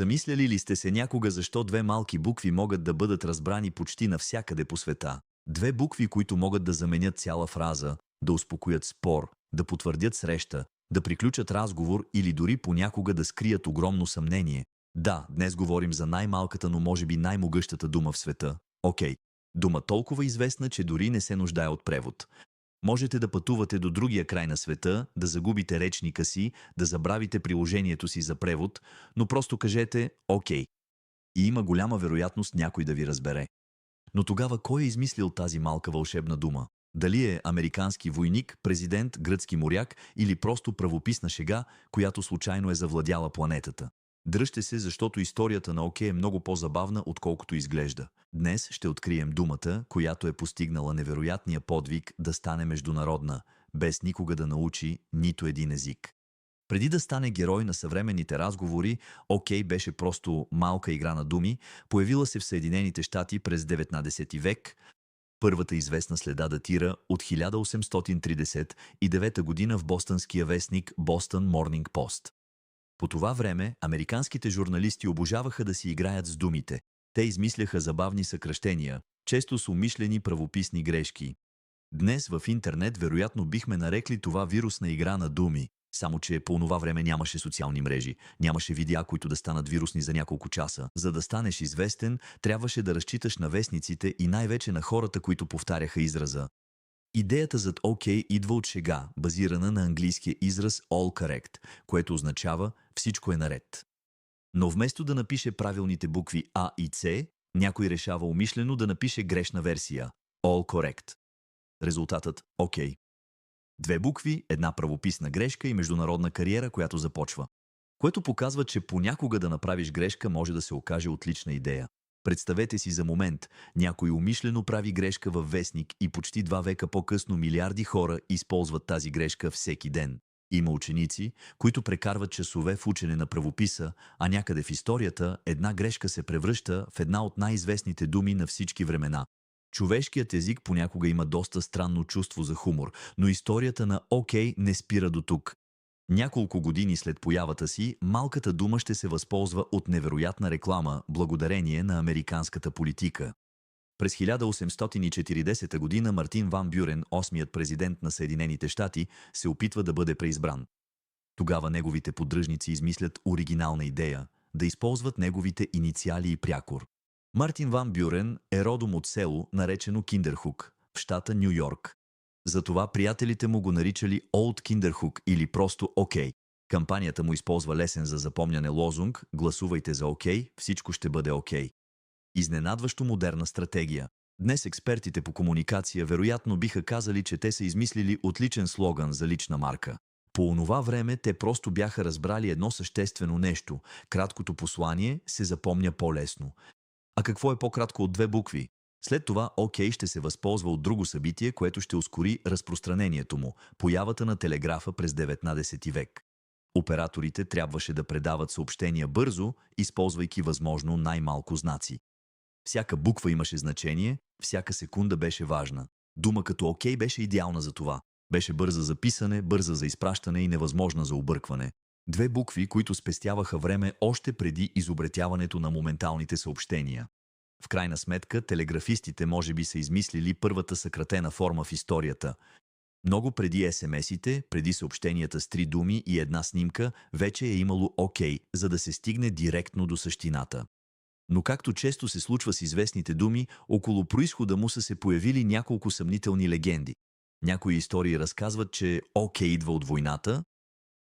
Замисляли ли сте се някога защо две малки букви могат да бъдат разбрани почти навсякъде по света? Две букви, които могат да заменят цяла фраза, да успокоят спор, да потвърдят среща, да приключат разговор или дори понякога да скрият огромно съмнение. Да, днес говорим за най-малката, но може би най-могъщата дума в света. Окей. Дума толкова известна, че дори не се нуждае от превод. Можете да пътувате до другия край на света, да загубите речника си, да забравите приложението си за превод, но просто кажете «Окей». И има голяма вероятност някой да ви разбере. Но тогава кой е измислил тази малка вълшебна дума? Дали е американски войник, президент, гръцки моряк или просто правописна шега, която случайно е завладяла планетата? Дръжте се, защото историята на ОК е много по-забавна, отколкото изглежда. Днес ще открием думата, която е постигнала невероятния подвиг да стане международна, без никога да научи нито един език. Преди да стане герой на съвременните разговори, ОК беше просто малка игра на думи, появила се в Съединените щати през 19 век. Първата известна следа датира от 1839 година в бостънския вестник Boston Morning Post. По това време американските журналисти обожаваха да си играят с думите. Те измисляха забавни съкращения, често с умишлени правописни грешки. Днес в интернет вероятно бихме нарекли това вирусна игра на думи, само че по онова време нямаше социални мрежи, нямаше видеа, които да станат вирусни за няколко часа. За да станеш известен, трябваше да разчиташ на вестниците и най-вече на хората, които повтаряха израза. Идеята зад ОК идва от шега, базирана на английския израз all correct, което означава всичко е наред. Но вместо да напише правилните букви А и С, някой решава умишлено да напише грешна версия all correct. Резултатът ОК. Две букви, една правописна грешка и международна кариера, която започва. Което показва, че понякога да направиш грешка може да се окаже отлична идея. Представете си за момент, някой умишлено прави грешка във вестник и почти 2 века по-късно милиарди хора използват тази грешка всеки ден. Има ученици, които прекарват часове в учене на правописа, а някъде в историята една грешка се превръща в една от най-известните думи на всички времена. Човешкият език понякога има доста странно чувство за хумор, но историята на ОК не спира до тук. Няколко години след появата си, малката дума ще се възползва от невероятна реклама, благодарение на американската политика. През 1840 година Мартин Ван Бюрен, 8-ият президент на Съединените щати, се опитва да бъде преизбран. Тогава неговите поддръжници измислят оригинална идея – да използват неговите инициали и прякор. Мартин Ван Бюрен е родом от село, наречено Киндерхук, в щата Ню Йорк. Затова приятелите му го наричали Олд Киндерхук или просто ОК. Кампанията му използва лесен за запомняне лозунг «Гласувайте за ОК, всичко ще бъде ОК». Изненадващо модерна стратегия. Днес експертите по комуникация вероятно биха казали, че те са измислили отличен слоган за лична марка. По онова време те просто бяха разбрали едно съществено нещо – краткото послание се запомня по-лесно. А какво е по-кратко от две букви? След това ОК ще се възползва от друго събитие, което ще ускори разпространението му – появата на телеграфа през 19 век. Операторите трябваше да предават съобщения бързо, използвайки възможно най-малко знаци. Всяка буква имаше значение, всяка секунда беше важна. Дума като ОК беше идеална за това. Беше бърза за писане, бърза за изпращане и невъзможна за объркване. Две букви, които спестяваха време още преди изобретяването на моменталните съобщения. В крайна сметка, телеграфистите може би са измислили първата съкратена форма в историята. Много преди СМС-ите, преди съобщенията с 3 думи и една снимка, вече е имало ОК, за да се стигне директно до същината. Но както често се случва с известните думи, около произхода му са се появили няколко съмнителни легенди. Някои истории разказват, че ОК идва от войната.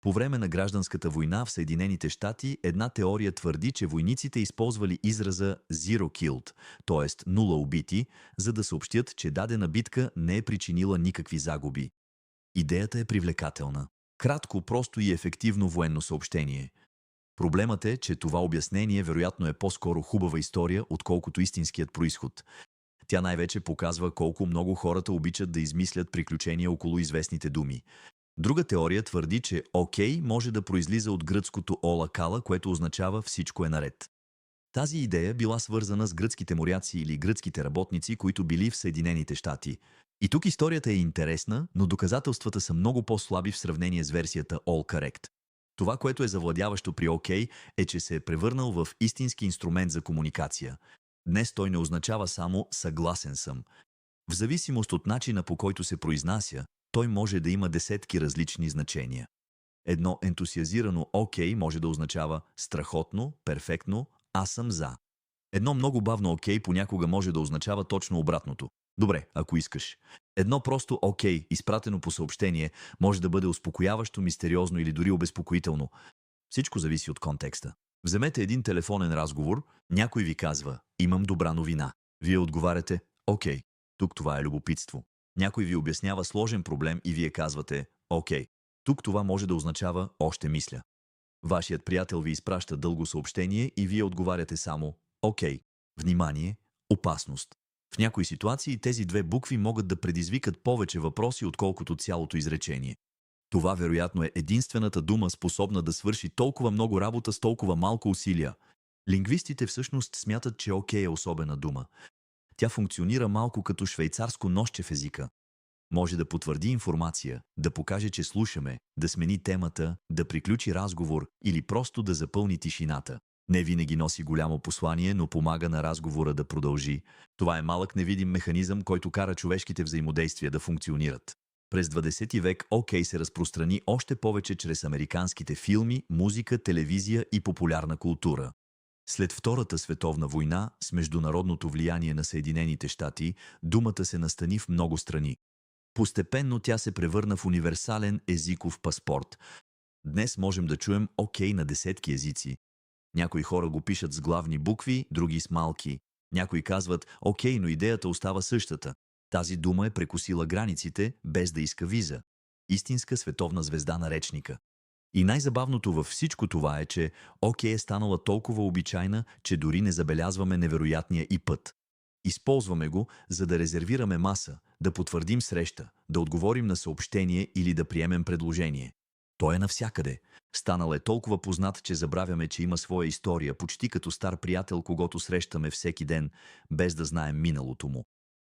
По време на гражданската война в Съединените щати една теория твърди, че войниците използвали израза «zero killed», т.е. нула убити, за да съобщят, че дадена битка не е причинила никакви загуби. Идеята е привлекателна. Кратко, просто и ефективно военно съобщение. Проблемът е, че това обяснение вероятно е по-скоро хубава история, отколкото истинският произход. Тя най-вече показва колко много хората обичат да измислят приключения около известните думи. Друга теория твърди, че ОК може да произлиза от гръцкото ола кала, което означава всичко е наред. Тази идея била свързана с гръцките моряци или гръцките работници, които били в Съединените щати. И тук историята е интересна, но доказателствата са много по-слаби в сравнение с версията All Correct. Това, което е завладяващо при окей, е, че се е превърнал в истински инструмент за комуникация. Днес той не означава само съгласен съм. В зависимост от начина, по който се произнася, той може да има десетки различни значения. Едно ентусиазирано окей може да означава страхотно, перфектно, аз съм за. Едно много бавно окей понякога може да означава точно обратното. Добре, ако искаш. Едно просто окей, изпратено по съобщение, може да бъде успокояващо, мистериозно или дори обезпокоително. Всичко зависи от контекста. Вземете един телефонен разговор, някой ви казва «Имам добра новина». Вие отговаряте «Окей». Тук това е любопитство. Някой ви обяснява сложен проблем и вие казвате «Окей». Тук това може да означава «Още мисля». Вашият приятел ви изпраща дълго съобщение и вие отговаряте само «Окей». Внимание, опасност. В някои ситуации тези две букви могат да предизвикат повече въпроси, отколкото цялото изречение. Това вероятно е единствената дума, способна да свърши толкова много работа с толкова малко усилия. Лингвистите всъщност смятат, че окей е особена дума. Тя функционира малко като швейцарско ножче в езика. Може да потвърди информация, да покаже, че слушаме, да смени темата, да приключи разговор или просто да запълни тишината. Не винаги носи голямо послание, но помага на разговора да продължи. Това е малък невидим механизъм, който кара човешките взаимодействия да функционират. През 20 век окей се разпространи още повече чрез американските филми, музика, телевизия и популярна култура. След Втората световна война, с международното влияние на Съединените щати, думата се настани в много страни. Постепенно тя се превърна в универсален езиков паспорт. Днес можем да чуем окей на десетки езици. Някои хора го пишат с главни букви, други с малки. Някои казват окей, но идеята остава същата. Тази дума е прекосила границите, без да иска виза. Истинска световна звезда на речника. И най-забавното във всичко това е, че окей е станала толкова обичайна, че дори не забелязваме невероятния и път. Използваме го, за да резервираме маса, да потвърдим среща, да отговорим на съобщение или да приемем предложение. Той е навсякъде. Станал е толкова познат, че забравяме, че има своя история, почти като стар приятел, когото срещаме всеки ден, без да знаем миналото му.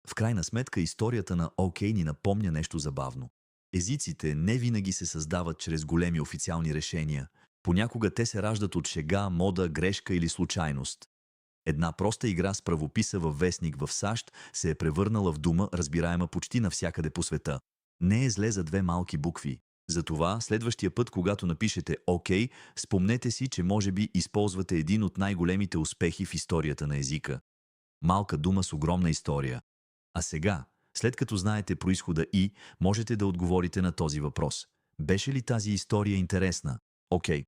В крайна сметка историята на окей ни напомня нещо забавно. Езиците не винаги се създават чрез големи официални решения. Понякога те се раждат от шега, мода, грешка или случайност. Една проста игра с правописа във вестник в САЩ се е превърнала в дума, разбираема почти навсякъде по света. Не е зле за две малки букви. Затова, следващия път, когато напишете «Окей», спомнете си, че може би използвате един от най-големите успехи в историята на езика. Малка дума с огромна история. А сега, след като знаете произхода и, можете да отговорите на този въпрос. Беше ли тази история интересна? Окей.